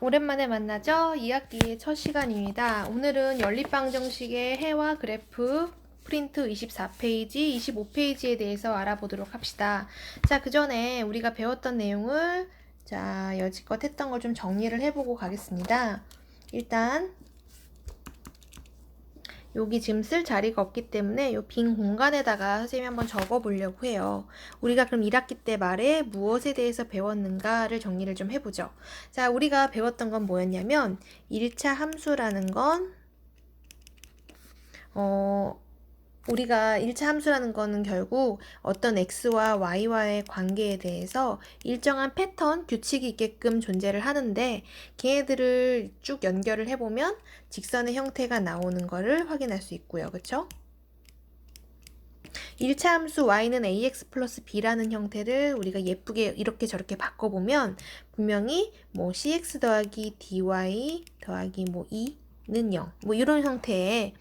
오랜만에 만나죠? 2학기의 첫 시간입니다. 오늘은 연립방정식의 해와 그래프 프린트 24페이지, 25페이지에 대해서 알아보도록 합시다. 자, 그 전에 우리가 배웠던 내용을 여지껏 했던 걸 좀 정리를 해보고 가겠습니다. 일단 여기 지금 쓸 자리가 없기 때문에 이 빈 공간에다가 선생님이 한번 적어 보려고 해요. 우리가 그럼 1학기 때 말에 무엇에 대해서 배웠는가를 정리를 좀 해보죠. 자, 우리가 배웠던 건 뭐였냐면 1차 함수라는 건 우리가 1차 함수라는 거는 결국 어떤 x와 y와의 관계에 대해서 일정한 패턴, 규칙이 있게끔 존재를 하는데 걔네들을 쭉 연결을 해보면 직선의 형태가 나오는 거를 확인할 수 있고요. 그쵸? 1차 함수 y는 ax 플러스 b라는 형태를 우리가 예쁘게 이렇게 저렇게 바꿔보면 분명히 뭐 cx 더하기 dy 더하기 뭐 2는 0 뭐 이런 형태의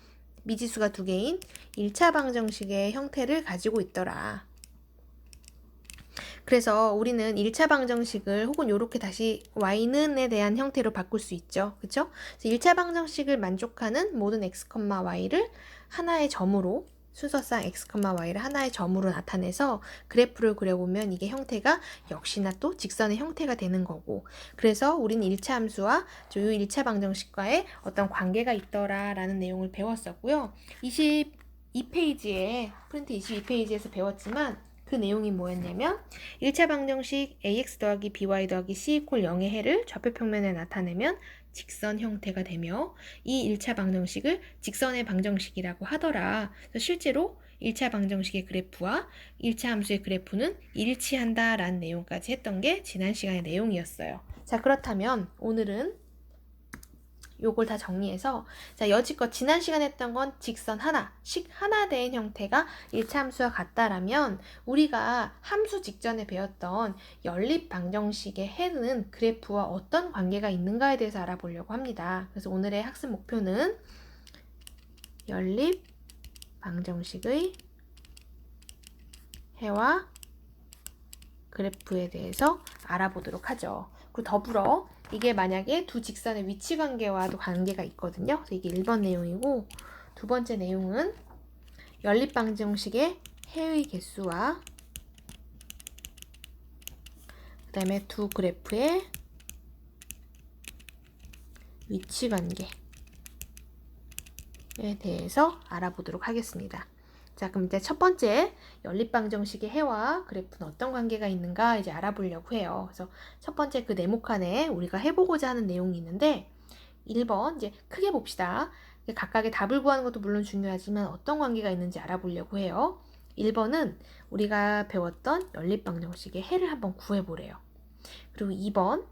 미지수가 두 개인 1차 방정식의 형태를 가지고 있더라. 그래서 우리는 1차 방정식을 혹은 이렇게 다시 y는에 대한 형태로 바꿀 수 있죠. 그쵸? 그래서 1차 방정식을 만족하는 모든 x, y를 하나의 점으로 순서상 x, y를 하나의 점으로 나타내서 그래프를 그려보면 이게 형태가 역시나 또 직선의 형태가 되는 거고, 그래서 우리는 1차 함수와 이 1차 방정식과의 어떤 관계가 있더라라는 내용을 배웠었고요. 22페이지에 프린트 22페이지에서 배웠지만 그 내용이 뭐였냐면 1차 방정식 ax 더하기 by 더하기 c 이퀄 0의 해를 좌표 평면에 나타내면 직선 형태가 되며 이 1차 방정식을 직선의 방정식이라고 하더라. 그래서 실제로 1차 방정식의 그래프와 1차 함수의 그래프는 일치한다 라는 내용까지 했던 게 지난 시간의 내용이었어요. 자, 그렇다면 오늘은 요걸 다 정리해서 여지껏 지난 시간에 했던 건 직선 하나, 식 하나 된 형태가 1차 함수와 같다라면 우리가 함수 직전에 배웠던 연립 방정식의 해는 그래프와 어떤 관계가 있는가에 대해서 알아보려고 합니다. 그래서 오늘의 학습 목표는 연립 방정식의 해와 그래프에 대해서 알아보도록 하죠. 그리고 더불어 이게 만약에 두 직선의 위치 관계와도 관계가 있거든요. 그래서 이게 1번 내용이고, 두 번째 내용은 연립 방정식의 해의 개수와 그 다음에 두 그래프의 위치 관계에 대해서 알아보도록 하겠습니다. 자, 그럼 이제 첫 번째 연립 방정식의 해와 그래프는 어떤 관계가 있는가 이제 알아보려고 해요. 그래서 첫 번째 그 네모칸에 우리가 해보고자 하는 내용이 있는데 1번 이제 크게 봅시다. 각각의 답을 구하는 것도 물론 중요하지만 어떤 관계가 있는지 알아보려고 해요. 1번은 우리가 배웠던 연립 방정식의 해를 한번 구해보래요. 그리고 2번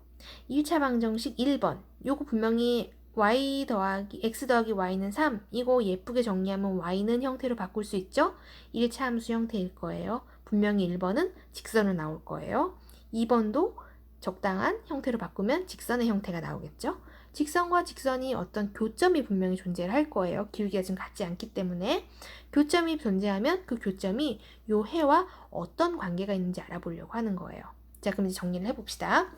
1차 방정식 1번 요거 분명히 y 더하기 x 더하기 y는 3 이거 예쁘게 정리하면 y는 형태로 바꿀 수 있죠? 1차 함수 형태일 거예요. 분명히 1번은 직선으로 나올 거예요. 2번도 적당한 형태로 바꾸면 직선의 형태가 나오겠죠? 직선과 직선이 어떤 교점이 분명히 존재를 할 거예요. 길기가 지금 같지 않기 때문에 교점이 존재하면 그 교점이 요 해와 어떤 관계가 있는지 알아보려고 하는 거예요. 자, 그럼 이제 정리를 해봅시다.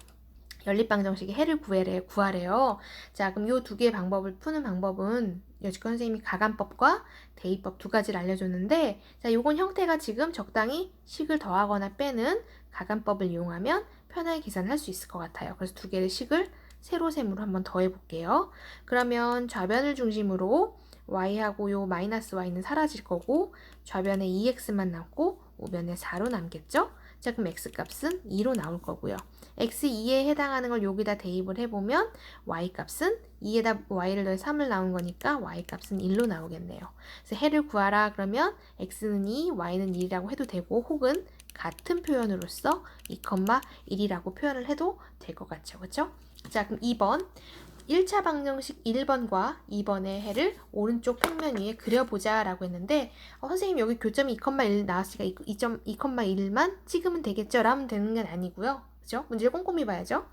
연립방정식의 해를 구하래요. 자, 그럼 이 두 개의 방법을 푸는 방법은 여지껏 선생님이 가간법과 대입법 두 가지를 알려줬는데, 자, 요건 형태가 지금 적당히 식을 더하거나 빼는 가간법을 이용하면 편하게 계산할 수 있을 것 같아요. 그래서 두 개의 식을 세로셈으로 한번 더해볼게요. 그러면 좌변을 중심으로 y하고 요 마이너스 y는 사라질 거고 좌변에 2x만 남고 우변에 4로 남겠죠? 자, 그럼 x값은 2로 나올 거고요. x2에 해당하는 걸 여기다 대입을 해보면 y값은 2에다 y를 더해 3을 나온 거니까 y값은 1로 나오겠네요. 그래서 해를 구하라 그러면 x는 2, y는 1이라고 해도 되고 혹은 같은 표현으로서 2,1이라고 표현을 해도 될 것 같죠. 그렇죠? 자, 그럼 2번 1차 방정식 1번과 2번의 해를 오른쪽 평면 위에 그려보자 라고 했는데 선생님 여기 교점이 2,1 나왔으니까 2,1만 찍으면 되겠죠? 라면 되는 건 아니고요. 그죠? 문제를 꼼꼼히 봐야죠.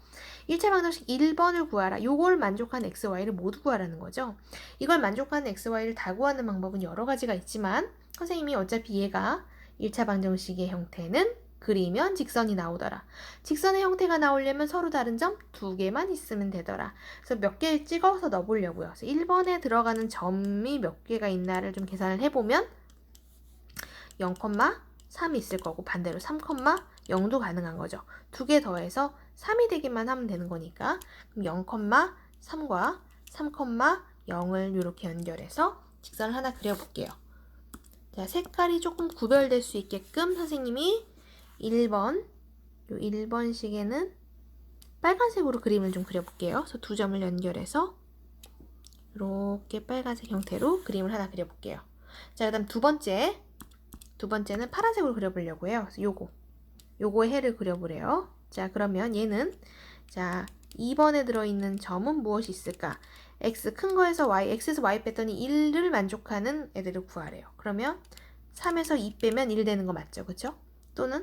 1차 방정식 1번을 구하라. 요걸 만족하는 x, y를 모두 구하라는 거죠. 이걸 만족하는 x, y를 다 구하는 방법은 여러 가지가 있지만 선생님이 어차피 얘가 1차 방정식의 형태는 그리면 직선이 나오더라. 직선의 형태가 나오려면 서로 다른 점 2개만 있으면 되더라. 그래서 몇 개 찍어서 넣어보려고요. 그래서 1번에 들어가는 점이 몇 개가 있나를 좀 계산을 해보면 0,3이 있을 거고 반대로 3,0도 가능한 거죠. 2개 더해서 3이 되기만 하면 되는 거니까 그럼 0,3과 3,0을 이렇게 연결해서 직선을 하나 그려볼게요. 자, 색깔이 조금 구별될 수 있게끔 선생님이 1번, 요 1번식에는 빨간색으로 그림을 좀 그려볼게요. 그래서 2점을 연결해서 이렇게 빨간색 형태로 그림을 하나 그려볼게요. 자, 그 다음 두 번째는 파란색으로 그려보려고 해요. 그래서 요거의 해를 그려보래요. 자, 그러면 얘는, 자, 2번에 들어있는 점은 무엇이 있을까? x 큰 거에서 y, x에서 y 뺐더니 1을 만족하는 애들을 구하래요. 그러면 3에서 2 빼면 1 되는 거 맞죠? 그쵸? 또는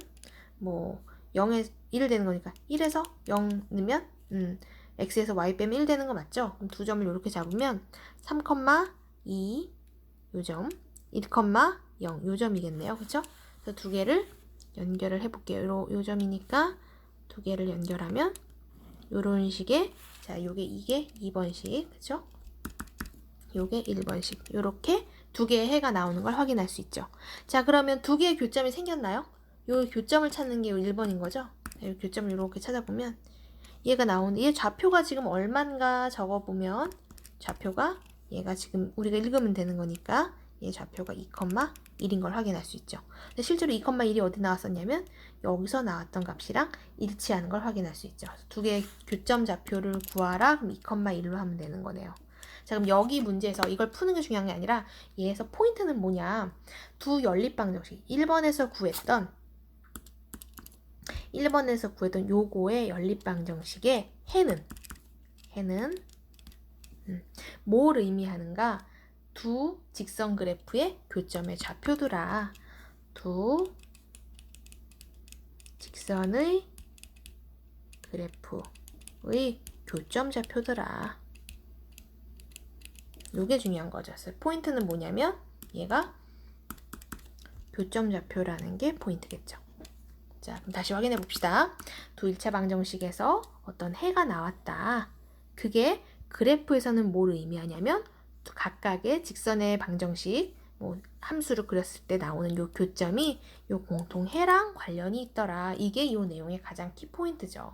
뭐 0에 1 되는 거니까 1에서 0 넣으면 x에서 y 빼면 1 되는 거 맞죠? 그럼 두 점을 이렇게 잡으면 3,2 요점, 1,0 요점이겠네요. 그쵸? 그래서 두 개를 연결을 해볼게요. 요 점이니까 두 개를 연결하면 요런 식의, 자, 이게 2번식, 그쵸? 요게 1번식. 요렇게 두 개의 해가 나오는 걸 확인할 수 있죠. 자, 그러면 두 개의 교점이 생겼나요? 요 교점을 찾는 게 1번인 거죠? 요 교점을 이렇게 찾아보면 얘가 나오는데 얘 좌표가 지금 얼만가 적어보면 좌표가 얘가 지금 우리가 읽으면 되는 거니까 얘 좌표가 2,1인 걸 확인할 수 있죠. 근데 실제로 2,1이 어디 나왔었냐면 여기서 나왔던 값이랑 일치하는 걸 확인할 수 있죠. 두 개의 교점 좌표를 구하라. 그럼 2,1로 하면 되는 거네요. 자, 그럼 여기 문제에서 이걸 푸는 게 중요한 게 아니라 얘에서 포인트는 뭐냐? 두 연립방정식 1번에서 구했던 요거의 연립방정식의 해는 뭘 의미하는가? 두 직선 그래프의 교점의 좌표더라. 두 직선의 그래프의 교점 좌표더라. 요게 중요한 거죠. 그래서 포인트는 뭐냐면 얘가 교점 좌표라는 게 포인트겠죠. 자, 그럼 다시 확인해 봅시다. 두 1차 방정식에서 어떤 해가 나왔다. 그게 그래프에서는 뭘 의미하냐면 각각의 직선의 방정식, 뭐 함수를 그렸을 때 나오는 요 교점이 요 공통해랑 관련이 있더라. 이게 요 내용의 가장 키포인트죠.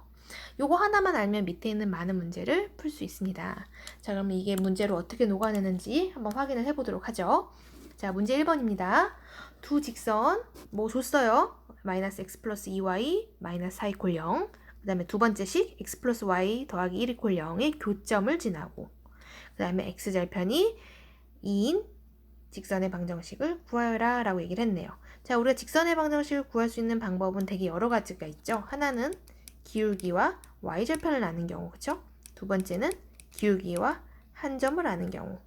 요거 하나만 알면 밑에 있는 많은 문제를 풀 수 있습니다. 자, 그럼 이게 문제로 어떻게 녹아내는지 한번 확인을 해보도록 하죠. 자, 문제 1번입니다. 두 직선 뭐 줬어요? 마이너스 x 플러스 2y 마이너스 4 이퀄 0. 그 다음에 두 번째 식 x 플러스 y 더하기 1 이퀄 0의 교점을 지나고 그 다음에 x절편이 2인 직선의 방정식을 구하여라 라고 얘기를 했네요. 자, 우리가 직선의 방정식을 구할 수 있는 방법은 되게 여러 가지가 있죠. 하나는 기울기와 y절편을 아는 경우, 그쵸? 두 번째는 기울기와 한 점을 아는 경우,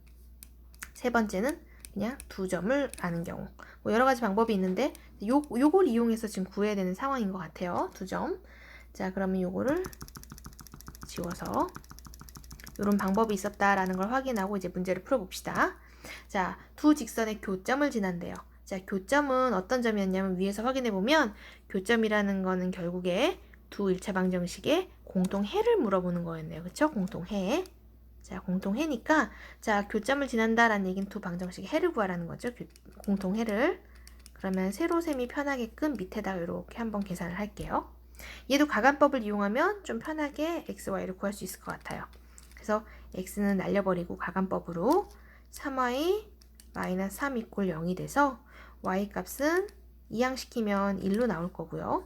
세 번째는 그냥 두 점을 아는 경우. 뭐 여러 가지 방법이 있는데 요걸 이용해서 지금 구해야 되는 상황인 것 같아요. 두 점. 자, 그러면 요거를 지워서 이런 방법이 있었다라는 걸 확인하고 이제 문제를 풀어봅시다. 자, 두 직선의 교점을 지난대요. 자, 교점은 어떤 점이었냐면 위에서 확인해보면 교점이라는 거는 결국에 두 1차 방정식의 공통해를 물어보는 거였네요. 그쵸? 공통해. 자, 공통해니까 자, 교점을 지난다라는 얘기는 두 방정식의 해를 구하라는 거죠. 공통해를. 그러면 세로셈이 편하게끔 밑에다가 이렇게 한번 계산을 할게요. 얘도 가간법을 이용하면 좀 편하게 x, y를 구할 수 있을 것 같아요. 그래서 x는 날려버리고 가간법으로 3y 마이너스 3 이퀄 0이 돼서 y 값은 이항시키면 1로 나올 거고요.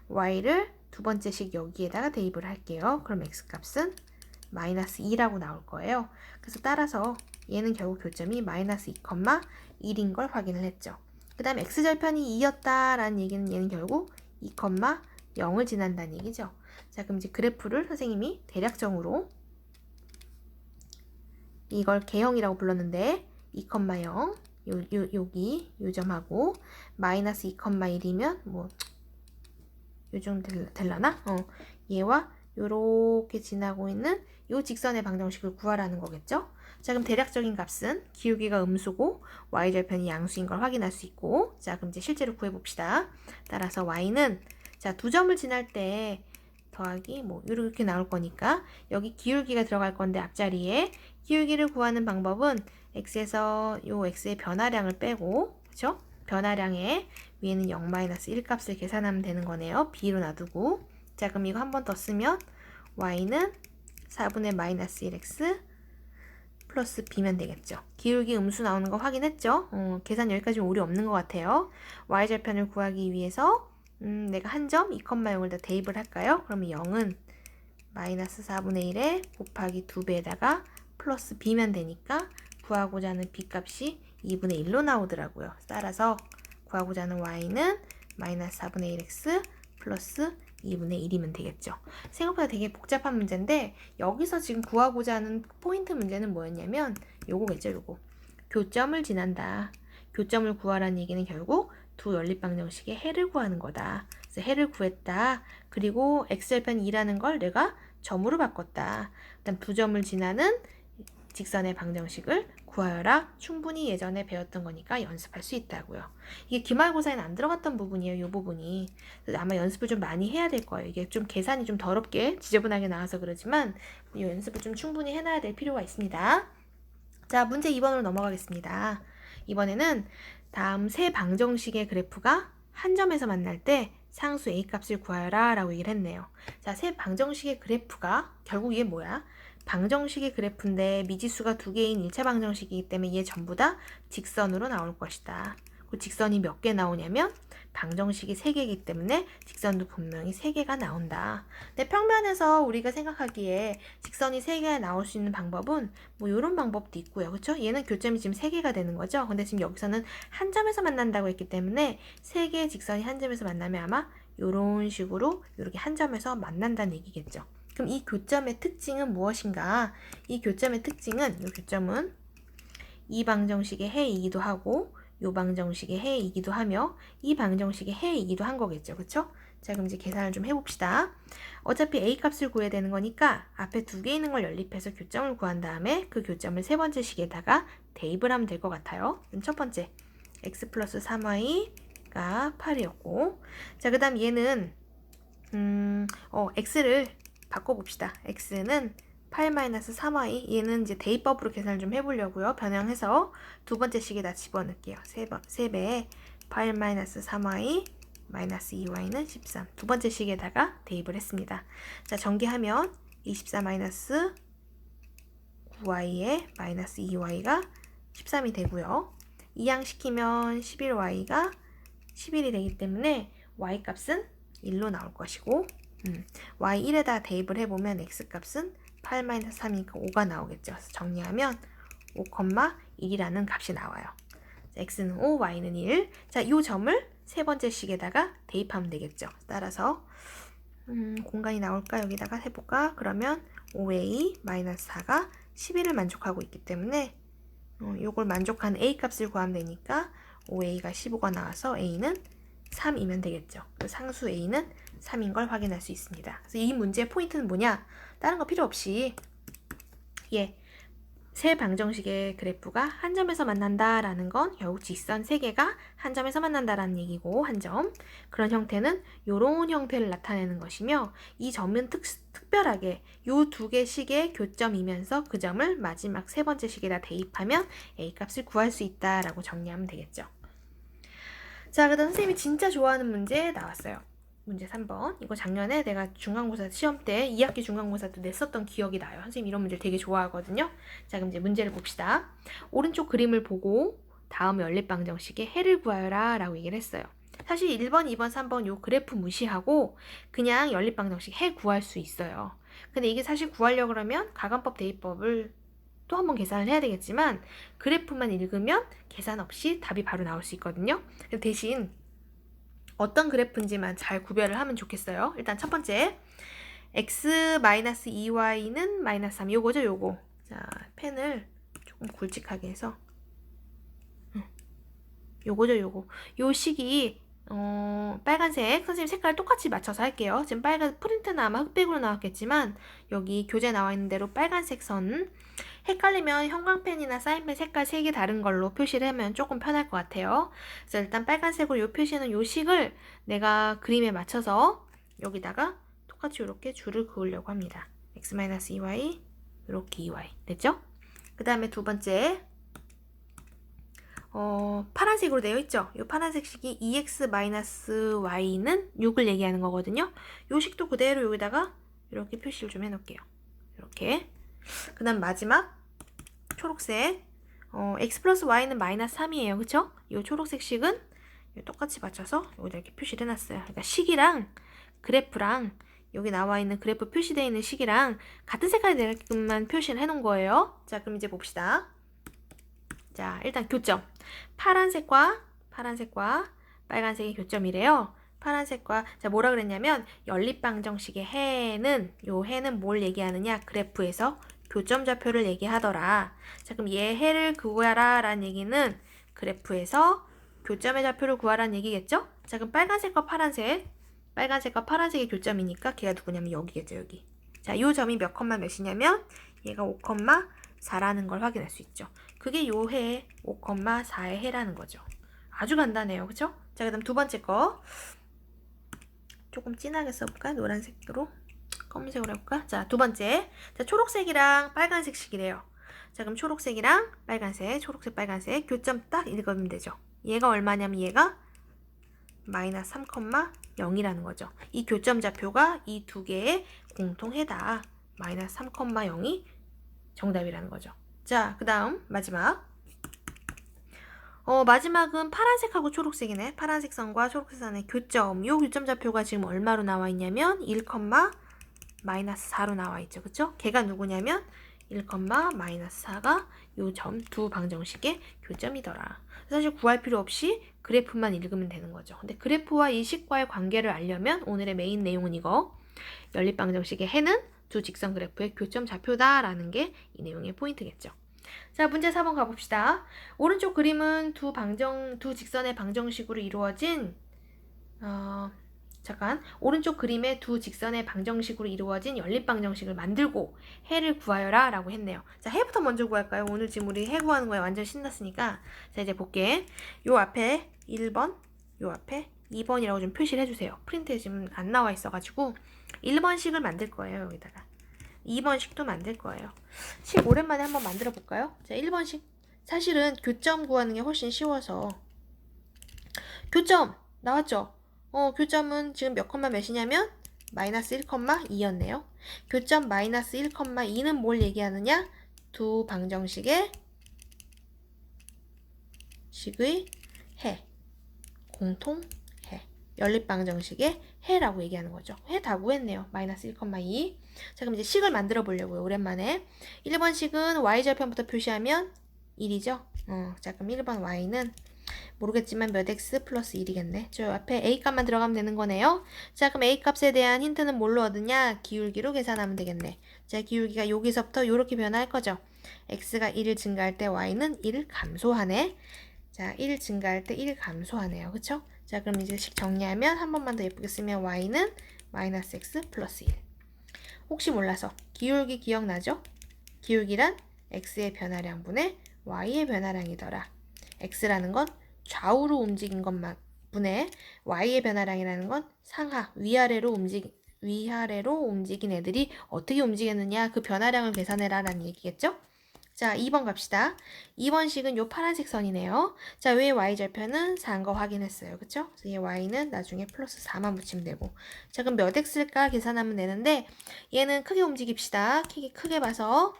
y를 두 번째 식 여기에다가 대입을 할게요. 그럼 x 값은 마이너스 2라고 나올 거예요. 그래서 따라서 얘는 결국 교점이 마이너스 2,1인 걸 확인을 했죠. 그 다음에 x절편이 2였다라는 얘기는 얘는 결국 2,0을 지난다는 얘기죠. 자, 그럼 이제 그래프를 선생님이 대략적으로 이걸 개형이라고 불렀는데 2,0 여기 요 점하고 마이너스 2,1이면 뭐 요정 될라나? 얘와 요렇게 지나고 있는 요 직선의 방정식을 구하라는 거겠죠? 자, 그럼 대략적인 값은 기울기가 음수고 y절편이 양수인 걸 확인할 수 있고, 자, 그럼 이제 실제로 구해봅시다. 따라서 y는 자, 두 점을 지날 때 더하기 뭐 이렇게 나올 거니까 여기 기울기가 들어갈 건데 앞자리에 기울기를 구하는 방법은 x에서 요 x의 변화량을 빼고, 그쵸? 변화량의 위에는 0-1 값을 계산하면 되는 거네요. b로 놔두고. 자, 그럼 이거 한 번 더 쓰면 y는 4분의 마이너스 1x 플러스 b면 되겠죠. 기울기 음수 나오는 거 확인했죠? 계산 여기까지 오류 없는 것 같아요. y절편을 구하기 위해서 내가 한 점 2,0을 다 대입을 할까요? 그러면 0은 마이너스 4분의 1에 곱하기 2배에다가 플러스 b면 되니까 구하고자 하는 b 값이 2분의 1로 나오더라고요. 따라서 구하고자 하는 y는 마이너스 4분의 1x 플러스 2분의 1이면 되겠죠. 생각보다 되게 복잡한 문제인데 여기서 지금 구하고자 하는 포인트 문제는 뭐였냐면 요거겠죠. 요거. 교점을 지난다. 교점을 구하라는 얘기는 결국 두 연립방정식의 해를 구하는 거다. 그래서 해를 구했다. 그리고 x절편 2라는 걸 내가 점으로 바꿨다. 일단 두 점을 지나는 직선의 방정식을 구하여라. 충분히 예전에 배웠던 거니까 연습할 수 있다고요. 이게 기말고사에는 안 들어갔던 부분이에요. 이 부분이. 그래서 아마 연습을 좀 많이 해야 될 거예요. 이게 좀 계산이 좀 더럽게 지저분하게 나와서 그러지만 이 연습을 좀 충분히 해놔야 될 필요가 있습니다. 자, 문제 2번으로 넘어가겠습니다. 이번에는 다음 세 방정식의 그래프가 한 점에서 만날 때 상수 a 값을 구하여라 라고 얘기를 했네요. 자, 세 방정식의 그래프가 결국 이게 뭐야? 방정식의 그래프인데 미지수가 두 개인 일체 방정식이기 때문에 얘 전부 다 직선으로 나올 것이다. 그 직선이 몇 개 나오냐면 방정식이 3개이기 때문에 직선도 분명히 3개가 나온다. 근데 평면에서 우리가 생각하기에 직선이 3개가 나올 수 있는 방법은 뭐 이런 방법도 있고요. 그렇죠? 얘는 교점이 지금 3개가 되는 거죠. 근데 지금 여기서는 한 점에서 만난다고 했기 때문에 3개의 직선이 한 점에서 만나면 아마 이런 식으로 이렇게 한 점에서 만난다는 얘기겠죠. 그럼 이 교점의 특징은 무엇인가? 이 교점의 특징은, 이 교점은 이 방정식의 해이기도 하고 이 방정식의 해이기도 하며 이 방정식의 해이기도 한 거겠죠. 그쵸? 자, 그럼 이제 계산을 좀 해봅시다. 어차피 a 값을 구해야 되는 거니까 앞에 두 개 있는 걸 연립해서 교점을 구한 다음에 그 교점을 세 번째 식에다가 대입을 하면 될 것 같아요. 그럼 첫 번째 x 플러스 3y가 8이었고, 자, 그 다음 얘는 x를 바꿔봅시다. x는 8-3y, 얘는 이제 대입법으로 계산을 좀 해보려고요. 변형해서 두 번째 식에다 집어넣을게요. 3배에 8-3y 마이너스 2y는 13. 두 번째 식에다가 대입을 했습니다. 자, 전개하면 24 마이너스 9y에 마이너스 2y가 13이 되고요. 이항시키면 11y가 11이 되기 때문에 y 값은 1로 나올 것이고, y1에다 대입을 해보면 x값은 8-3이니까 5가 나오겠죠. 그래서 정리하면 5,1이라는 값이 나와요. x는 5, y는 1. 자, 이 점을 세 번째 식에다가 대입하면 되겠죠. 따라서 공간이 나올까? 여기다가 해볼까? 그러면 5a-4가 11을 만족하고 있기 때문에 이걸 만족한 a 값을 구하면 되니까 5a가 15가 나와서 a는 3이면 되겠죠. 상수 a는 3인 걸 확인할 수 있습니다. 그래서 이 문제의 포인트는 뭐냐? 다른 거 필요 없이 세 방정식의 그래프가 한 점에서 만난다라는 건 결국 직선 3개가 한 점에서 만난다라는 얘기고, 한 점. 그런 형태는 이런 형태를 나타내는 것이며, 이 점은 특별하게 이 두 개 식의 교점이면서 그 점을 마지막 세 번째 식에다 대입하면 a 값을 구할 수 있다라고 정리하면 되겠죠. 자, 그 다음 선생님이 진짜 좋아하는 문제 나왔어요. 문제 3번. 이거 작년에 내가 중간고사 시험 때 2학기 중간고사 때 냈었던 기억이 나요. 선생님 이런 문제를 되게 좋아하거든요. 자, 그럼 이제 문제를 봅시다. 오른쪽 그림을 보고 다음 연립방정식의 해를 구하여라 라고 얘기를 했어요. 사실 1번, 2번, 3번 요 그래프 무시하고 그냥 연립방정식 해 구할 수 있어요. 근데 이게 사실 구하려고 그러면 가관법 대입법을 또 한번 계산을 해야 되겠지만 그래프만 읽으면 계산 없이 답이 바로 나올 수 있거든요. 대신 어떤 그래프인지만 잘 구별을 하면 좋겠어요. 일단 첫 번째 x-2y는 마이너스 3 요거죠. 요거. 자, 펜을 조금 굵직하게 해서 요거죠. 요거. 요 식이 빨간색 선생님 색깔 똑같이 맞춰서 할게요. 지금 빨간 프린트는 아마 흑백으로 나왔겠지만 여기 교재 나와 있는 대로 빨간색 선 헷갈리면 형광펜이나 사인펜 색깔 색이 다른 걸로 표시를 하면 조금 편할 것 같아요. 그래서 일단 빨간색으로 요 표시는 요 식을 내가 그림에 맞춰서 여기다가 똑같이 이렇게 줄을 그으려고 합니다. x-2y 이렇게 2y 됐죠? 그 다음에 두 번째 파란색으로 되어 있죠? 이 파란색 식이 2x-y는 6을 얘기하는 거거든요. 이 식도 그대로 여기다가 이렇게 표시를 좀 해놓을게요. 이렇게. 그 다음 마지막 초록색 x 플러스 y는 마이너스 3이에요. 그쵸? 이 초록색 식은 똑같이 맞춰서 여기다 이렇게 표시를 해놨어요. 그러니까 식이랑 그래프랑 여기 나와 있는 그래프 표시되어 있는 식이랑 같은 색깔이 되게끔만 표시를 해놓은 거예요. 자, 그럼 이제 봅시다. 자, 일단 교점. 파란색과 빨간색의 교점이래요. 파란색과, 자, 뭐라 그랬냐면, 연립방정식의 해는, 요 해는 뭘 얘기하느냐? 그래프에서 교점 좌표를 얘기하더라. 자, 그럼 얘 해를 구하라 라는 얘기는 그래프에서 교점의 좌표를 구하라는 얘기겠죠? 자, 그럼 빨간색과 파란색의 교점이니까 걔가 누구냐면 여기겠죠, 여기. 자, 요 점이 몇 컴마 몇이냐면 얘가 5,4라는 걸 확인할 수 있죠. 그게 요 해 5,4의 해라는 거죠. 아주 간단해요. 그쵸? 자, 그 다음 두 번째 거 조금 진하게 써볼까? 노란색으로 검은색으로 해볼까? 자, 두 번째. 자, 초록색이랑 빨간색 식이래요. 자, 그럼 초록색이랑 빨간색, 초록색, 빨간색 교점 딱 읽으면 되죠. 얘가 얼마냐면 얘가 마이너스 3,0이라는 거죠. 이 교점 좌표가 이 두 개의 공통해다. 마이너스 3,0이 정답이라는 거죠. 자, 그 다음 마지막. 마지막은 파란색하고 초록색이네. 파란색 선과 초록색 선의 교점. 요 교점 좌표가 지금 얼마로 나와 있냐면 1, 마이너스 4로 나와 있죠. 그쵸? 걔가 누구냐면 1, 마이너스 4가 요 점 두 방정식의 교점이더라. 사실 구할 필요 없이 그래프만 읽으면 되는 거죠. 근데 그래프와 이 식과의 관계를 알려면 오늘의 메인 내용은 이거. 연립방정식의 해는 두 직선 그래프의 교점 좌표다라는 게 이 내용의 포인트겠죠. 자, 문제 4번 가봅시다. 오른쪽 그림은 두 직선의 방정식으로 이루어진 오른쪽 그림의 두 직선의 방정식으로 이루어진 연립방정식을 만들고 해를 구하여라 라고 했네요. 자, 해부터 먼저 구할까요? 오늘 지금 우리 해 구하는 거에 완전 신났으니까. 자, 이제 볼게. 요 앞에 1번, 요 앞에 2번이라고 좀 표시를 해주세요. 프린트에 지금 안 나와 있어가지고 1번식을 만들 거예요. 여기다가 2번식도 만들 거예요. 식 오랜만에 한번 만들어 볼까요? 자, 1번식. 사실은 교점 구하는 게 훨씬 쉬워서. 교점 나왔죠? 교점은 지금 몇 컴마 몇이냐면 마이너스 1,2였네요. 교점 마이너스 1,2는 뭘 얘기하느냐? 두 방정식의 해. 공통해. 연립방정식의 해라고 얘기하는 거죠. 해 다 구했네요. 마이너스 1,2. 자, 그럼 이제 식을 만들어 보려고요. 오랜만에. 1번식은 y절편부터 표시하면 1이죠. 자, 그럼 1번 y는 모르겠지만 몇 x 플러스 1이겠네. 저 앞에 a 값만 들어가면 되는 거네요. 자, 그럼 a 값에 대한 힌트는 뭘로 얻으냐? 기울기로 계산하면 되겠네. 자, 기울기가 여기서부터 이렇게 변화할 거죠. x가 1을 증가할 때 y는 1을 감소하네. 자, 1 증가할 때 1 감소하네요. 그쵸? 자, 그럼 이제 식 정리하면 한 번만 더 예쁘게 쓰면 y는 마이너스 x 플러스 1. 혹시 몰라서 기울기 기억나죠? 기울기란 x의 변화량분의 y의 변화량이더라. x라는 건 좌우로 움직인 것만 분의 y의 변화량이라는 건 상하, 위아래로 움직인 애들이 어떻게 움직였느냐 그 변화량을 계산해라 라는 얘기겠죠? 자, 2번 갑시다. 2번식은 요 파란색 선이네요. 자, 왜 y절편은 4인 거 확인했어요. 그쵸? 그래서 얘 y는 나중에 플러스 4만 붙이면 되고. 자, 그럼 몇 x일까 계산하면 되는데 얘는 크게 움직입시다. 크게 봐서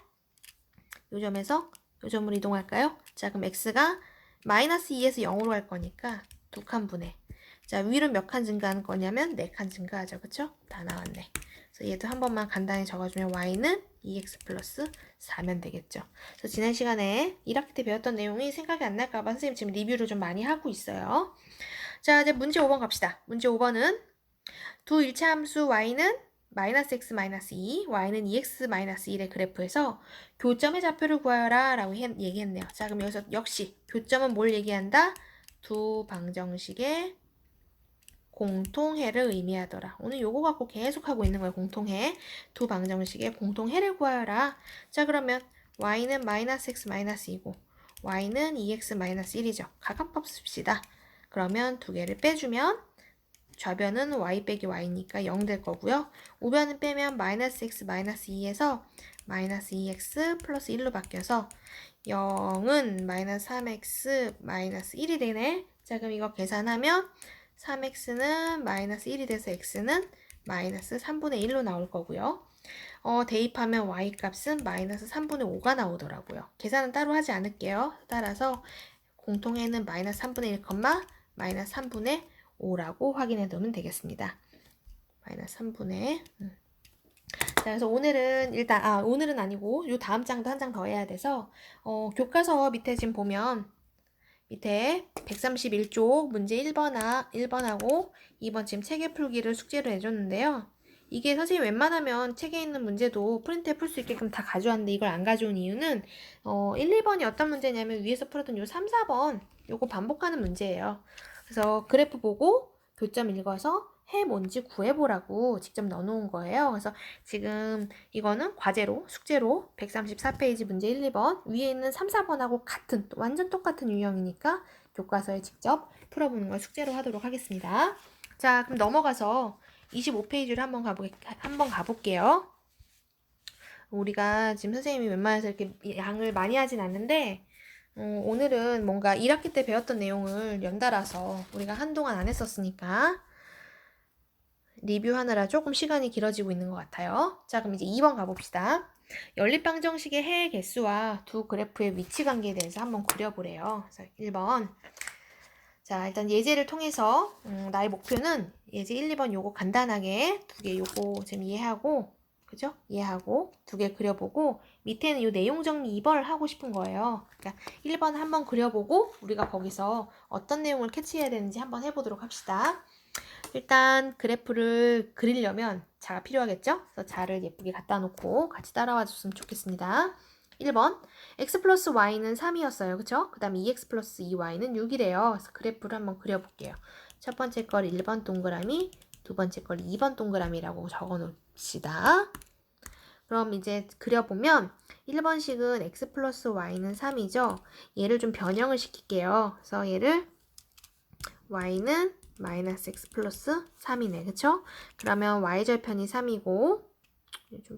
요 점에서 요 점으로 이동할까요? 자, 그럼 x가 마이너스 2에서 0으로 갈 거니까 2칸 분해. 자, 위로 몇 칸 증가하는 거냐면 4칸 증가하죠. 그쵸? 다 나왔네. 그래서 얘도 한 번만 간단히 적어주면 y는 2x 플러스 4면 되겠죠. 그래서 지난 시간에 1학기 때 배웠던 내용이 생각이 안 날까봐 선생님 지금 리뷰를 좀 많이 하고 있어요. 자, 이제 문제 5번 갑시다. 문제 5번은 두 일차 함수 y는 마이너스 x 마이너스 2, y는 2x 마이너스 1의 그래프에서 교점의 좌표를 구하여라 라고 얘기했네요. 자, 그럼 여기서 역시 교점은 뭘 얘기한다? 두 방정식의 공통해를 의미하더라. 오늘 요거 갖고 계속 하고 있는 거예요. 공통해. 두 방정식의 공통해를 구하여라. 자, 그러면 y는 마이너스 x 마이너스 2고 y는 2x 마이너스 1이죠. 가각법 씁시다. 그러면 두 개를 빼주면 좌변은 y 빼기 y니까 0 될 거고요. 우변은 빼면 마이너스 x 마이너스 2에서 마이너스 2x 플러스 1로 바뀌어서 0은 마이너스 3x 마이너스 1이 되네. 자, 그럼 이거 계산하면 3x는 마이너스 1이 돼서 x는 마이너스 3분의 1로 나올 거고요. 대입하면 y 값은 마이너스 3분의 5가 나오더라고요. 계산은 따로 하지 않을게요. 따라서 공통에는 마이너스 3분의 1, 마이너스 3분의 5라고 확인해 두면 되겠습니다. 마이너스 3분의 자, 그래서 오늘은 일단 오늘은 아니고 요 다음 장도 한 장 더 해야 돼서 교과서 밑에 지금 보면 밑에 131쪽 문제 1번하고 2번 지금 책에 풀기를 숙제로 해줬는데요. 이게 선생님 웬만하면 책에 있는 문제도 프린트에 풀 수 있게끔 다 가져왔는데 이걸 안 가져온 이유는 1, 2번이 어떤 문제냐면 위에서 풀었던 요 3, 4번 요거 반복하는 문제예요. 그래서 그래프 보고 교점 읽어서 해 뭔지 구해보라고 직접 넣어놓은 거예요. 그래서 지금 이거는 과제로, 숙제로 134페이지 문제 1, 2번 위에 있는 3, 4번하고 같은, 완전 똑같은 유형이니까 교과서에 직접 풀어보는 걸 숙제로 하도록 하겠습니다. 자, 그럼 넘어가서 25페이지를 한번 가볼게요. 우리가 지금 선생님이 웬만해서 이렇게 양을 많이 하진 않는데 오늘은 뭔가 1학기 때 배웠던 내용을 연달아서 우리가 한동안 안 했었으니까 리뷰하느라 조금 시간이 길어지고 있는 것 같아요. 자, 그럼 이제 2번 가봅시다. 연립방정식의 해의 개수와 두 그래프의 위치 관계에 대해서 한번 그려보래요. 그래서 1번. 자, 일단 예제를 통해서 나의 목표는 예제 1, 2번 요거 간단하게 두 개 요거 좀 이해하고 그죠? 이해하고 두 개 그려보고 밑에는 요 내용 정리 2번을 하고 싶은 거예요. 그러니까 1번 한번 그려보고 우리가 거기서 어떤 내용을 캐치해야 되는지 한번 해보도록 합시다. 일단 그래프를 그리려면 자가 필요하겠죠? 그래서 자를 예쁘게 갖다 놓고 같이 따라와 줬으면 좋겠습니다. 1번 x 플러스 y는 3이었어요. 그쵸? 그 다음에 2x 플러스 2y는 6이래요. 그래서 그래프를 한번 그려볼게요. 첫 번째 걸 1번 동그라미, 두 번째 걸 2번 동그라미라고 적어 놓읍시다. 그럼 이제 그려보면 1번식은 x 플러스 y는 3이죠. 얘를 좀 변형을 시킬게요. 그래서 얘를 y는 마이너스 x 플러스 3이네. 그쵸? 그러면 y절편이 3이고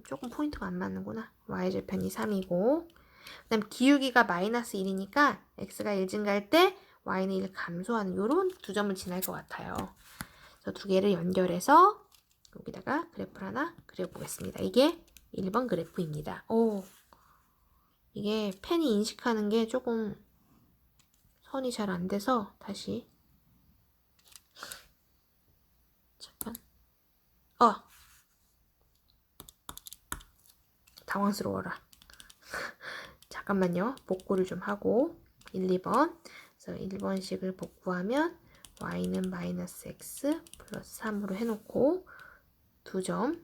조금 포인트가 안 맞는구나. y절편이 3이고 그 다음 기울기가 마이너스 1이니까 x가 1 증가할 때 y는 1 감소하는 요런 두 점을 지날 것 같아요. 그래서 두 개를 연결해서 여기다가 그래프를 하나 그려보겠습니다. 이게 1번 그래프입니다. 이게 펜이 인식하는 게 조금 선이 잘 안 돼서 다시 잠깐 당황스러워라. 잠깐만요. 복구를 좀 하고 1, 2번 그래서 1번식을 복구하면 y는 마이너스 x 플러스 3으로 해놓고 두 점,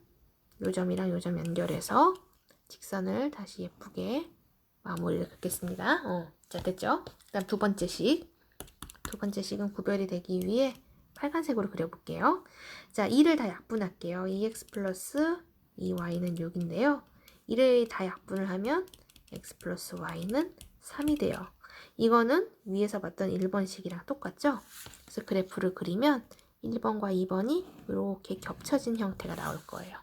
요 점이랑 요 점 연결해서 직선을 다시 예쁘게 마무리를 긋겠습니다. 자, 됐죠? 그 다음 두 번째 식은 구별이 되기 위해 빨간색으로 그려볼게요. 자, 2를 다 약분할게요. 2x 플러스 2y는 6인데요. 2를 다 약분을 하면 x 플러스 y는 3이 돼요. 이거는 위에서 봤던 1번식이랑 똑같죠? 그래서 그래프를 그리면 1번과 2번이 이렇게 겹쳐진 형태가 나올 거예요.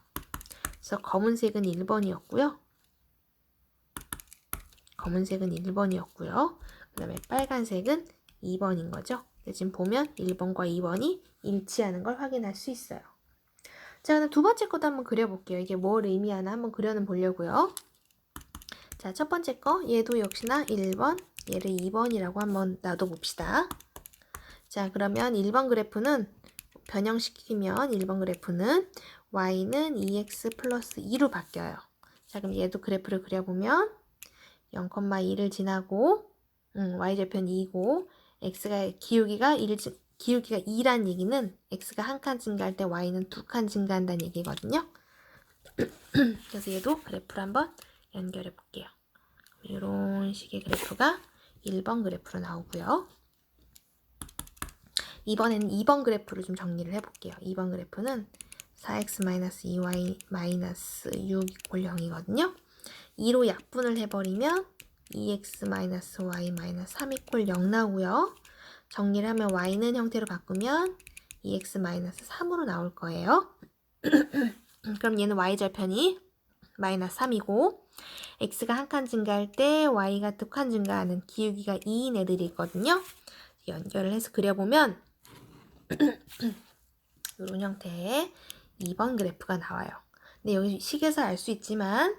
그래서 검은색은 1번이었고요. 그 다음에 빨간색은 2번인 거죠. 지금 보면 1번과 2번이 일치하는 걸 확인할 수 있어요. 자, 그럼 두 번째 것도 한번 그려볼게요. 이게 뭘 의미하나 한번 그려는 보려고요. 자, 첫 번째 거 얘도 역시나 1번, 얘를 2번이라고 한번 놔둬봅시다. 자, 그러면 1번 그래프는 변형시키면 1번 그래프는 y는 2x 플러스 2로 바뀌어요. 자, 그럼 얘도 그래프를 그려보면 0,2를 지나고 y절편 2고 x가 기울기가 2란 얘기는 x가 한 칸 증가할 때 y는 2칸 증가한다는 얘기거든요. 그래서 얘도 그래프를 한번 연결해 볼게요. 이런 식의 그래프가 1번 그래프로 나오고요. 이번에는 2번 그래프를 좀 정리를 해볼게요. 2번 그래프는 4x-2y-6 = 0이거든요. 2로 약분을 해버리면 2x-y-3 이퀄 0 나오고요. 정리를 하면 y는 형태로 바꾸면 2x-3으로 나올 거예요. 그럼 얘는 y절편이 마이너스 3이고 x가 한 칸 증가할 때 y가 2칸 증가하는 기울기가 2인 애들이 있거든요. 연결을 해서 그려보면 이런 형태의 2번 그래프가 나와요. 근데 여기 식에서 알 수 있지만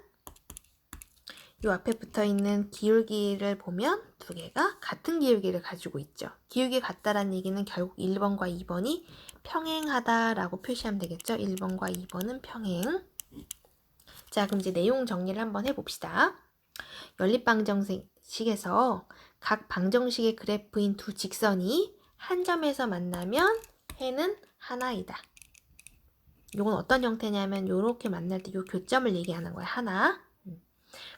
이 앞에 붙어있는 기울기를 보면 두 개가 같은 기울기를 가지고 있죠. 기울기 같다라는 얘기는 결국 1번과 2번이 평행하다라고 표시하면 되겠죠. 1번과 2번은 평행. 자, 그럼 이제 내용 정리를 한번 해봅시다. 연립방정식에서 각 방정식의 그래프인 두 직선이 한 점에서 만나면 해는 하나이다. 이건 어떤 형태냐면 이렇게 만날 때 이 교점을 얘기하는 거예요. 하나.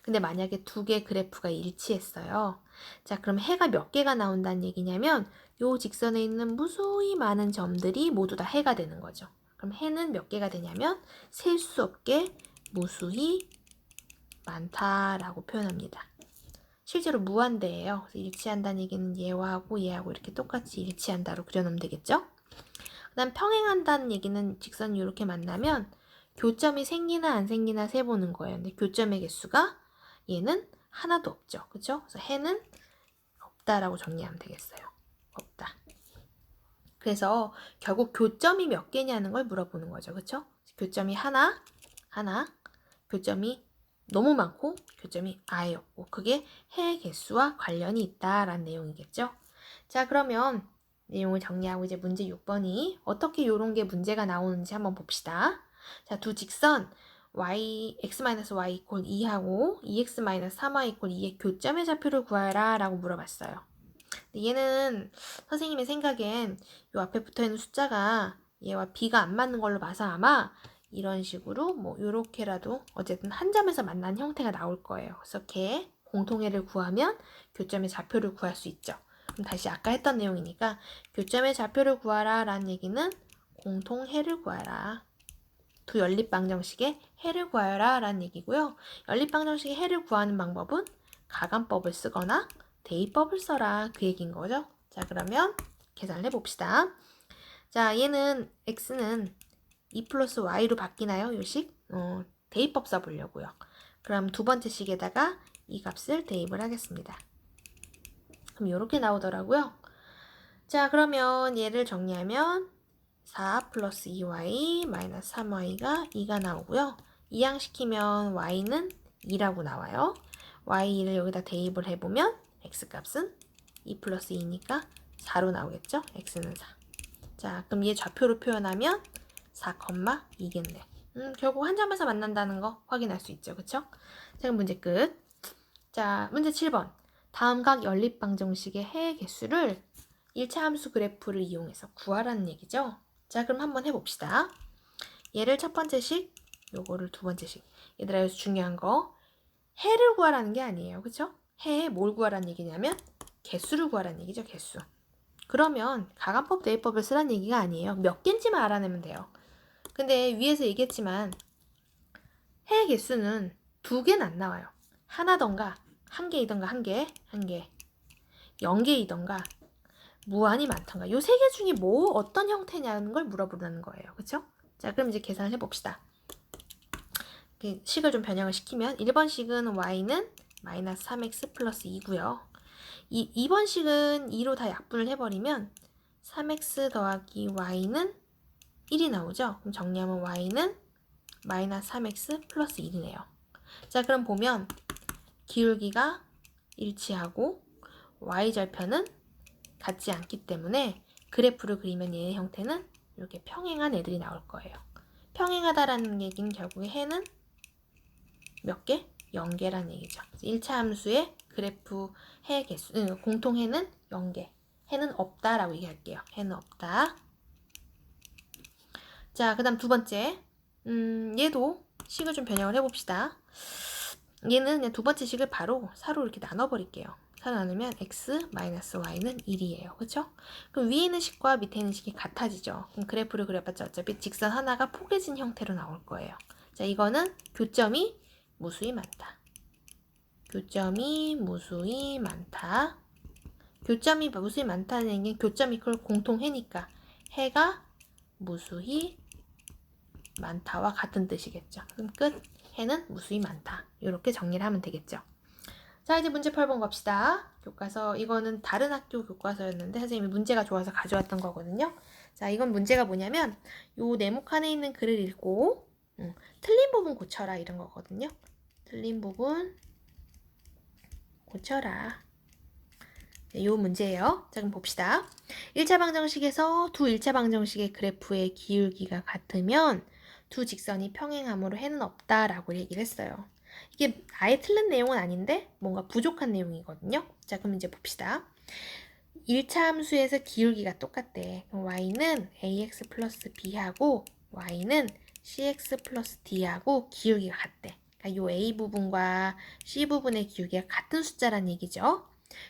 근데 만약에 두 개 그래프가 일치했어요. 자, 그럼 해가 몇 개가 나온다는 얘기냐면 이 직선에 있는 무수히 많은 점들이 모두 다 해가 되는 거죠. 그럼 해는 몇 개가 되냐면 셀 수 없게 무수히 많다라고 표현합니다. 실제로 무한대예요. 그래서 일치한다는 얘기는 얘하고 얘하고 이렇게 똑같이 일치한다로 그려놓으면 되겠죠? 그 다음 평행한다는 얘기는 직선이 이렇게 만나면 교점이 생기나 안 생기나 세보는 거예요. 근데 교점의 개수가 얘는 하나도 없죠. 그죠? 그래서 해는 없다라고 정리하면 되겠어요. 없다. 그래서 결국 교점이 몇 개냐는 걸 물어보는 거죠. 그쵸? 교점이 하나, 교점이 너무 많고 교점이 아예 없고 그게 해 개수와 관련이 있다라는 내용이겠죠. 자, 그러면 내용을 정리하고 이제 문제 6번이 어떻게 이런 게 문제가 나오는지 한번 봅시다. 자, 두 직선 x-y 이퀄 2하고 2x-3y 이퀄 2의 교점의 좌표를 구하라 라고 물어봤어요. 얘는 선생님의 생각엔 이 앞에 붙어있는 숫자가 얘와 b가 안 맞는 걸로 봐서 아마 이런 식으로 뭐 요렇게라도 어쨌든 한 점에서 만난 형태가 나올 거예요. 그래서 걔 공통해를 구하면 교점의 좌표를 구할 수 있죠. 그럼 다시 아까 했던 내용이니까 교점의 좌표를 구하라 라는 얘기는 공통해를 구하라. 두 연립방정식의 해를 구하라 라는 얘기고요. 연립방정식의 해를 구하는 방법은 가감법을 쓰거나 대입법을 써라 그 얘기인 거죠. 자, 그러면 계산을 해봅시다. 자, 얘는 x는 2 플러스 y로 바뀌나요? 요식? 대입법 써보려고요. 그럼 두 번째 식에다가 이 값을 대입을 하겠습니다. 그럼 이렇게 나오더라고요. 자, 그러면 얘를 정리하면 4 플러스 2y 마이너스 3y가 2가 나오고요. 이항시키면 y는 2라고 나와요. y를 여기다 대입을 해보면 x값은 2 플러스 2니까 4로 나오겠죠? x는 4. 자, 그럼 얘 좌표로 표현하면 4,2겠네. 결국 한 점에서 만난다는 거 확인할 수 있죠. 그쵸? 자, 그럼 문제 끝. 자, 문제 7번. 다음 각 연립방정식의 해의 개수를 1차 함수 그래프를 이용해서 구하라는 얘기죠. 자, 그럼 한번 해봅시다. 얘를 첫 번째 식, 요거를 두 번째 식. 얘들아, 여기서 중요한 거 해를 구하라는 게 아니에요. 그쵸? 해에 뭘 구하라는 얘기냐면 개수를 구하라는 얘기죠. 개수. 그러면 가감법, 대입법을 쓰라는 얘기가 아니에요. 몇 개인지만 알아내면 돼요. 근데 위에서 얘기했지만 해의 개수는 두 개는 안 나와요. 하나던가 한 개이던가 한 개, 0개이던가 무한히 많던가 요 세 개 중에 뭐 어떤 형태냐는 걸 물어보는 거예요. 그쵸? 자, 그럼 이제 계산을 해봅시다. 식을 좀 변형을 시키면 1번 식은 y는 마이너스 3x 플러스 2고요. 2번 식은 2로 다 약분을 해버리면 3x 더하기 y는 1이 나오죠. 그럼 정리하면 y는 마이너스 3x 플러스 1이네요. 자, 그럼 보면 기울기가 일치하고 y절편은 같지 않기 때문에 그래프를 그리면 얘의 형태는 이렇게 평행한 애들이 나올 거예요. 평행하다라는 얘기는 결국에 해는 몇 개? 0개라는 얘기죠. 1차 함수의 그래프 해 개수, 공통해는 0개. 해는 없다라고 얘기할게요. 해는 없다. 자, 그 다음 두 번째. 얘도 식을 좀 변형을 해봅시다. 얘는 그냥 두 번째 식을 바로 사로 이렇게 나눠버릴게요. 사로 나누면 x-y는 1이에요. 그쵸? 그럼 위에 있는 식과 밑에 있는 식이 같아지죠. 그럼 그래프를 그려봤자 어차피 직선 하나가 포개진 형태로 나올 거예요. 자, 이거는 교점이 무수히 많다. 교점이 무수히 많다. 교점이 무수히 많다는 얘기는 교점이 그걸 공통해니까 해가 무수히 많다와 같은 뜻이겠죠. 그럼 끝. 해는 무수히 많다. 이렇게 정리를 하면 되겠죠. 자, 이제 문제 8번 갑시다. 교과서, 이거는 다른 학교 교과서였는데 선생님이 문제가 좋아서 가져왔던 거거든요. 자, 이건 문제가 뭐냐면 요 네모 칸에 있는 글을 읽고 틀린 부분 고쳐라 이런 거거든요. 틀린 부분 고쳐라. 네, 요 문제예요. 자, 그럼 봅시다. 1차 방정식에서 두 1차 방정식의 그래프의 기울기가 같으면 두 직선이 평행함으로 해는 없다라고 얘기를 했어요. 이게 아예 틀린 내용은 아닌데 뭔가 부족한 내용이거든요. 자, 그럼 이제 봅시다. 1차 함수에서 기울기가 똑같대. 그럼 y는 ax 플러스 b하고 y는 cx 플러스 d하고 기울기가 같대. 그러니까 요 a 부분과 c 부분의 기울기가 같은 숫자란 얘기죠.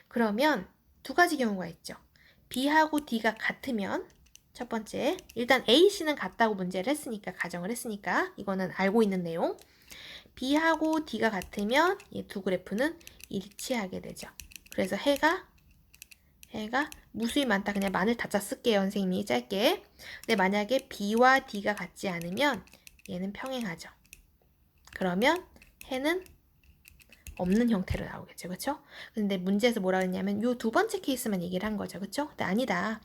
그러면 두 가지 경우가 있죠. b하고 d가 같으면 첫 번째, 일단 a, c는 같다고 문제를 했으니까, 가정을 했으니까 이거는 알고 있는 내용. b하고 d가 같으면 이 두 그래프는 일치하게 되죠. 그래서 해가 무수히 많다. 그냥 마늘 다짜 쓸게요. 선생님이 짧게. 근데 만약에 b와 d가 같지 않으면 얘는 평행하죠. 그러면 해는 없는 형태로 나오겠죠. 그렇죠? 근데 문제에서 뭐라 그랬냐면 요 두 번째 케이스만 얘기를 한 거죠. 그렇죠? 근데 아니다.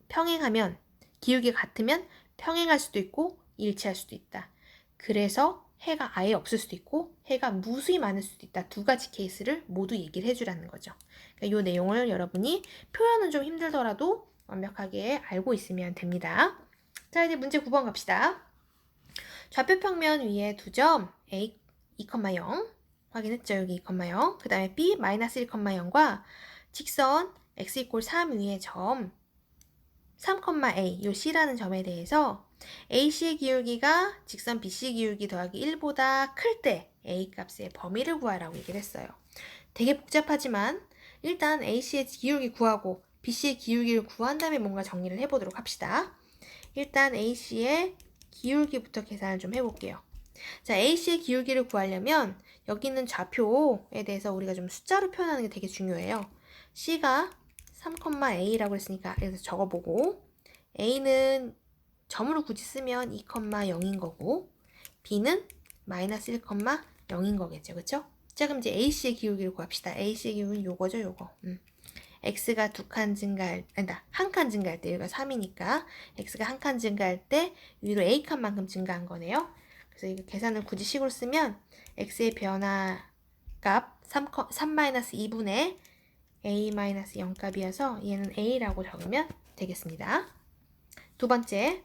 평행하면 기울기가 같으면 평행할 수도 있고 일치할 수도 있다. 그래서 해가 아예 없을 수도 있고 해가 무수히 많을 수도 있다. 두 가지 케이스를 모두 얘기를 해주라는 거죠. 그러니까 이 내용을 여러분이 표현은 좀 힘들더라도 완벽하게 알고 있으면 됩니다. 자, 이제 문제 9번 갑시다. 좌표 평면 위에 두 점 A 2,0 확인했죠? 여기 2,0. 그 다음에 B 마이너스 1,0과 직선 x = 3 위의 점 3,a 요 C라는 점에 대해서 AC의 기울기가 직선 BC 기울기 더하기 1보다 클 때 A 값의 범위를 구하라고 얘기를 했어요. 되게 복잡하지만 일단 AC의 기울기 구하고 BC의 기울기를 구한 다음에 뭔가 정리를 해보도록 합시다. 일단 AC의 기울기부터 계산을 좀 해볼게요. 자, AC의 기울기를 구하려면 여기 있는 좌표에 대해서 우리가 좀 숫자로 표현하는 게 되게 중요해요. C가 3,a라고 했으니까 여기서 적어보고 A는 점으로 굳이 쓰면 2,0인 거고 B는 마이너스 1,0인 거겠죠. 그쵸? 자, 그럼 이제 AC의 기울기를 구합시다. AC의 기울기는 요거죠, 요거. X가 두 칸 증가할, 아니다, 한 칸 증가할 때, 여기가 3이니까, X가 한 칸 증가할 때, 위로 A칸만큼 증가한 거네요. 그래서 이거 계산을 굳이 식으로 쓰면, X의 변화 값 3-2분의 A-0 값이어서, 얘는 A라고 적으면 되겠습니다. 두 번째,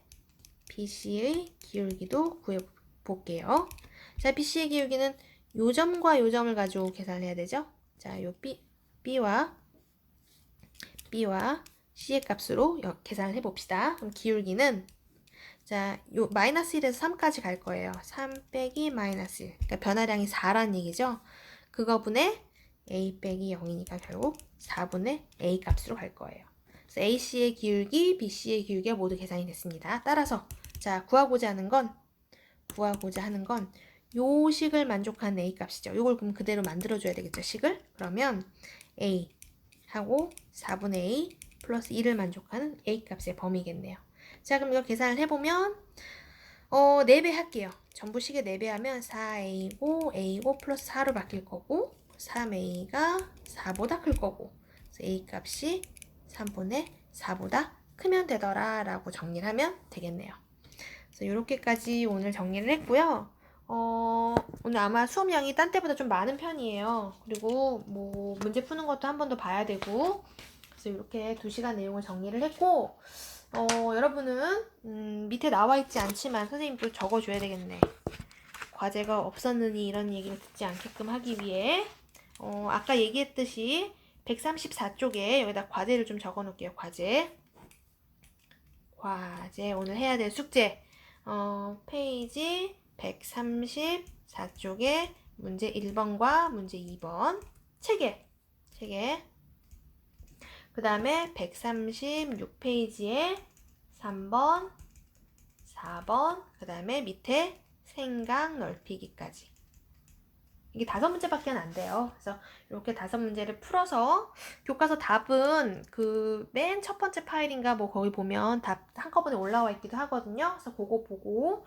BC의 기울기도 구해볼게요. 자, BC의 기울기는 요 점과 요 점을 가지고 계산해야 되죠. 자, 요 B와 C의 값으로 계산을 해봅시다. 그럼 기울기는 자, 요 마이너스 1에서 3까지 갈 거예요. 3 빼기 마이너스 1. 그러니까 변화량이 4라는 얘기죠. 그거분의 A 빼기 0이니까 결국 4분의 A 값으로 갈 거예요. 그래서 AC의 기울기, BC의 기울기가 모두 계산이 됐습니다. 따라서 자, 구하고자 하는 건 요 식을 만족하는 A 값이죠. 요걸 그럼 그대로 만들어줘야 되겠죠, 식을. 그러면 A 하고 4분의 A 플러스 1을 만족하는 A 값의 범위겠네요. 자, 그럼 이거 계산을 해보면 4배 할게요. 전부 식에 4배하면 4A고 A고 플러스 4로 바뀔 거고 3A가 4보다 클 거고 그래서 A 값이 3분의 4보다 크면 되더라 라고 정리를 하면 되겠네요. 그래서 이렇게까지 오늘 정리를 했고요. 오늘 아마 수업량이 딴 때보다 좀 많은 편이에요. 그리고 뭐 문제 푸는 것도 한 번 더 봐야 되고 그래서 이렇게 2시간 내용을 정리를 했고 여러분은 밑에 나와 있지 않지만 선생님도 적어줘야 되겠네. 과제가 없었느니 이런 얘기를 듣지 않게끔 하기 위해 아까 얘기했듯이 134쪽에 여기다 과제를 좀 적어 놓을게요. 과제 오늘 해야 될 숙제 페이지 134쪽에 문제 1번과 문제 2번 책에 그 다음에 136페이지에 3번 4번 그 다음에 밑에 생각 넓히기까지 이게 5문제밖에 안 돼요. 그래서 이렇게 5문제를 풀어서 교과서 답은 그 맨 첫 번째 파일인가 뭐 거기 보면 답 한꺼번에 올라와 있기도 하거든요. 그래서 그거 보고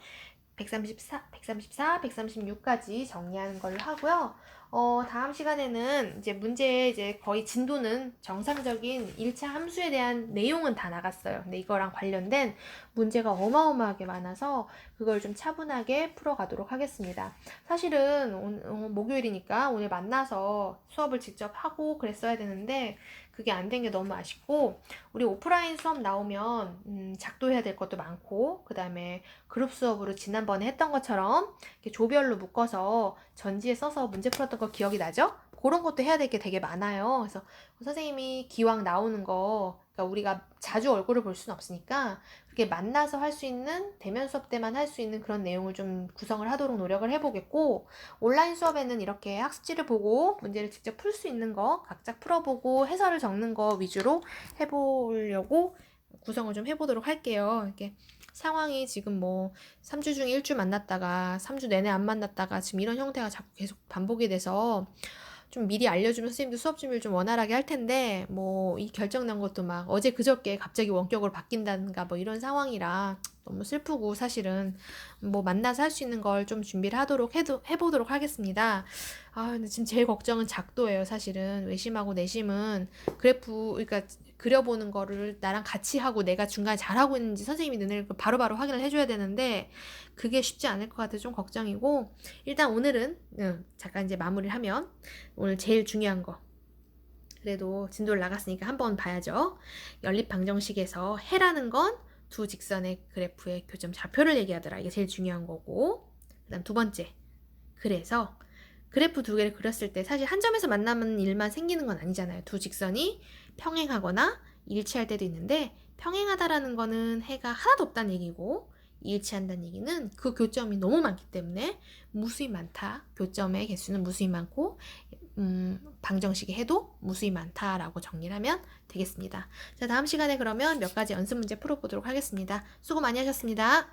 134, 136까지 정리하는 걸로 하고요. 다음 시간에는 이제 문제 이제 거의 진도는 정상적인 1차 함수에 대한 내용은 다 나갔어요. 근데 이거랑 관련된 문제가 어마어마하게 많아서 그걸 좀 차분하게 풀어가도록 하겠습니다. 사실은 목요일이니까 오늘 만나서 수업을 직접 하고 그랬어야 되는데 그게 안 된 게 너무 아쉽고, 우리 오프라인 수업 나오면 작도해야 될 것도 많고, 그 다음에 그룹 수업으로 지난번에 했던 것처럼 이렇게 조별로 묶어서 전지에 써서 문제 풀었던 거 기억이 나죠? 그런 것도 해야 될 게 되게 많아요. 그래서 선생님이 기왕 나오는 거, 그러니까 우리가 자주 얼굴을 볼 수는 없으니까 그렇게 만나서 할 수 있는, 대면 수업 때만 할 수 있는 그런 내용을 좀 구성을 하도록 노력을 해보겠고, 온라인 수업에는 이렇게 학습지를 보고 문제를 직접 풀 수 있는 거 각자 풀어보고 해설을 적는 거 위주로 해보려고 구성을 좀 해보도록 할게요. 이렇게 상황이 지금 뭐 3주 중에 1주 만났다가 3주 내내 안 만났다가 지금 이런 형태가 자꾸 계속 반복이 돼서 좀 미리 알려주면 선생님도 수업 준비를 좀 원활하게 할 텐데, 뭐 이 결정난 것도 막 어제 그저께 갑자기 원격으로 바뀐다든가 뭐 이런 상황이라 너무 슬프고, 사실은 뭐 만나서 할 수 있는 걸 좀 준비를 해보도록 하겠습니다. 근데 지금 제일 걱정은 작도예요. 사실은 외심하고 내심은 그래프, 그러니까 그려보는 거를 나랑 같이 하고 내가 중간에 잘하고 있는지 선생님이 눈을 바로바로 확인을 해줘야 되는데 그게 쉽지 않을 것 같아서 좀 걱정이고, 일단 오늘은 잠깐 이제 마무리를 하면 오늘 제일 중요한 거, 그래도 진도를 나갔으니까 한번 봐야죠. 연립 방정식에서 해라는 건 두 직선의 그래프의 교점 좌표를 얘기하더라. 이게 제일 중요한 거고, 그 다음 두 번째, 그래서 그래프 두 개를 그렸을 때 사실 한 점에서 만나는 일만 생기는 건 아니잖아요. 두 직선이 평행하거나 일치할 때도 있는데, 평행하다라는 거는 해가 하나도 없다는 얘기고, 일치한다는 얘기는 그 교점이 너무 많기 때문에 무수히 많다. 교점의 개수는 무수히 많고 방정식의 해도 무수히 많다라고 정리를 하면 되겠습니다. 자, 다음 시간에 그러면 몇 가지 연습 문제 풀어보도록 하겠습니다. 수고 많이 하셨습니다.